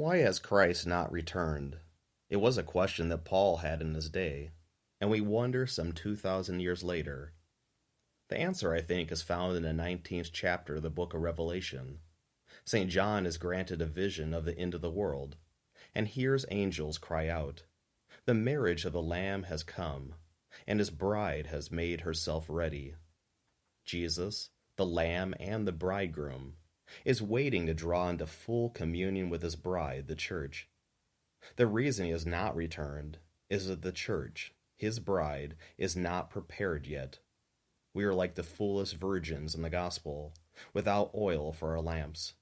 Why has Christ not returned? It was a question that Paul had in his day, and we wonder some 2,000 years later. The answer, I think, is found in the 19th chapter of the book of Revelation. St. John is granted a vision of the end of the world, and hears angels cry out, "The marriage of the Lamb has come, and his bride has made herself ready." Jesus, the Lamb and the bridegroom, is waiting to draw into full communion with his bride, the church. The reason he has not returned is that the church, his bride, is not prepared yet. We are like the foolish virgins in the gospel, without oil for our lamps.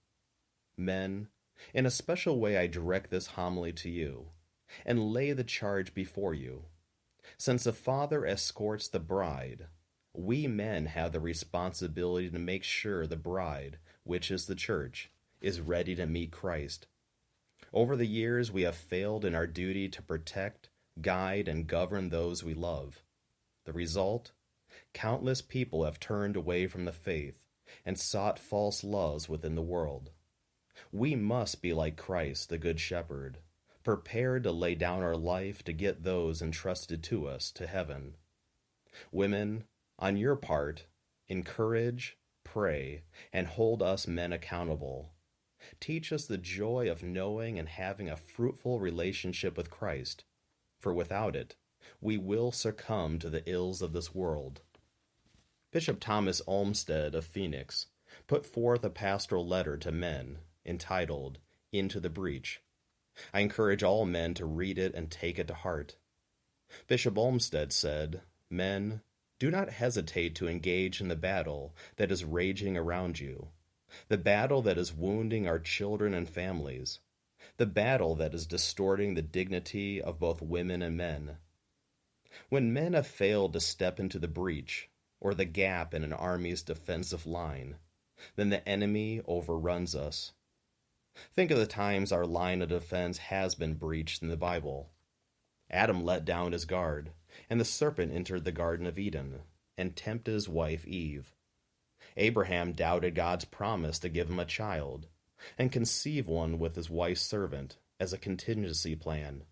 Men, in a special way I direct this homily to you, and lay the charge before you. Since the Father escorts the bride, we men have the responsibility to make sure the bride, which is the church, is ready to meet Christ. Over the years, we have failed in our duty to protect, guide, and govern those we love. The result? Countless people have turned away from the faith and sought false loves within the world. We must be like Christ, the Good Shepherd, prepared to lay down our life to get those entrusted to us to heaven. Women, on your part, encourage, pray, and hold us men accountable. Teach us the joy of knowing and having a fruitful relationship with Christ, for without it, we will succumb to the ills of this world. Bishop Thomas Olmsted of Phoenix put forth a pastoral letter to men entitled Into the Breach. I encourage all men to read it and take it to heart. Bishop Olmsted said, "Men, do not hesitate to engage in the battle that is raging around you, the battle that is wounding our children and families, the battle that is distorting the dignity of both women and men. When men have failed to step into the breach, or the gap in an army's defensive line, then the enemy overruns us. Think of the times our line of defense has been breached in the Bible. Adam let down his guard, and the serpent entered the Garden of Eden and tempted his wife Eve. Abraham doubted God's promise to give him a child, and conceived one with his wife's servant as a contingency plan.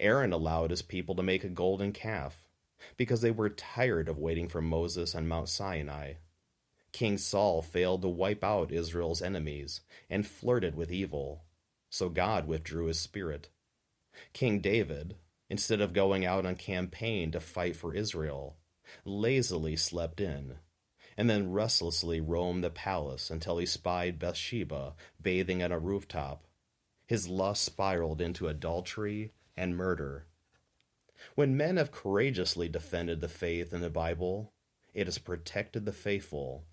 Aaron allowed his people to make a golden calf, because they were tired of waiting for Moses on Mount Sinai. King Saul failed to wipe out Israel's enemies and flirted with evil, so God withdrew his spirit. King David, instead of going out on campaign to fight for Israel, lazily slept in, and then restlessly roamed the palace until he spied Bathsheba bathing on a rooftop. His lust spiraled into adultery and murder. When men have courageously defended the faith in the Bible, it has protected the faithful.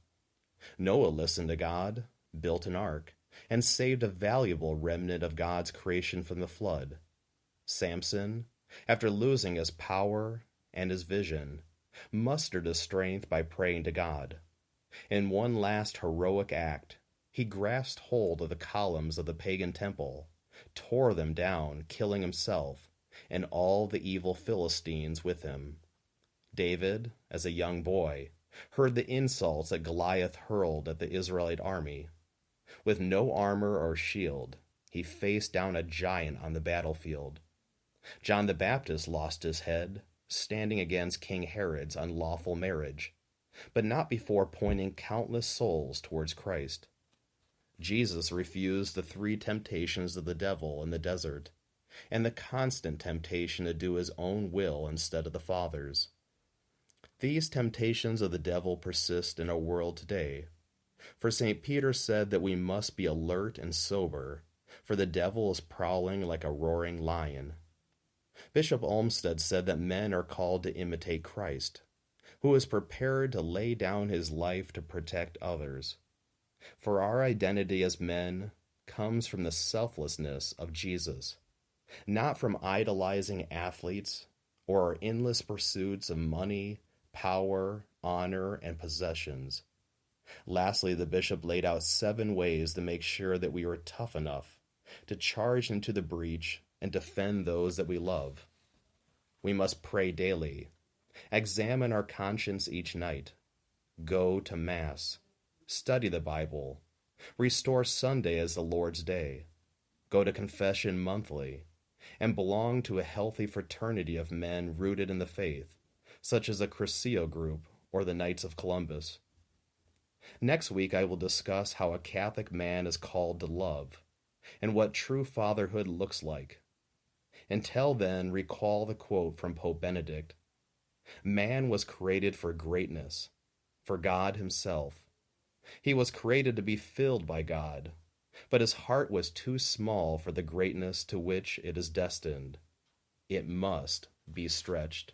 Noah listened to God, built an ark, and saved a valuable remnant of God's creation from the flood. Samson, after losing his power and his vision, mustered his strength by praying to God. In one last heroic act, he grasped hold of the columns of the pagan temple, tore them down, killing himself, and all the evil Philistines with him. David, as a young boy, heard the insults that Goliath hurled at the Israelite army. With no armor or shield, he faced down a giant on the battlefield. John the Baptist lost his head, standing against King Herod's unlawful marriage, but not before pointing countless souls towards Christ. Jesus refused the 3 temptations of the devil in the desert, and the constant temptation to do his own will instead of the Father's. These temptations of the devil persist in our world today, for St. Peter said that we must be alert and sober, for the devil is prowling like a roaring lion. Bishop Olmsted said that men are called to imitate Christ, who is prepared to lay down his life to protect others. For our identity as men comes from the selflessness of Jesus, not from idolizing athletes or our endless pursuits of money, power, honor, and possessions. Lastly, the bishop laid out 7 ways to make sure that we are tough enough to charge into the breach and defend those that we love. We must pray daily, examine our conscience each night, go to Mass, study the Bible, restore Sunday as the Lord's day, go to confession monthly, and belong to a healthy fraternity of men rooted in the faith, such as a Cursillo group or the Knights of Columbus. Next week, I will discuss how a Catholic man is called to love and what true fatherhood looks like. Until then, recall the quote from Pope Benedict: "Man was created for greatness, for God Himself. He was created to be filled by God, but his heart was too small for the greatness to which it is destined. It must be stretched."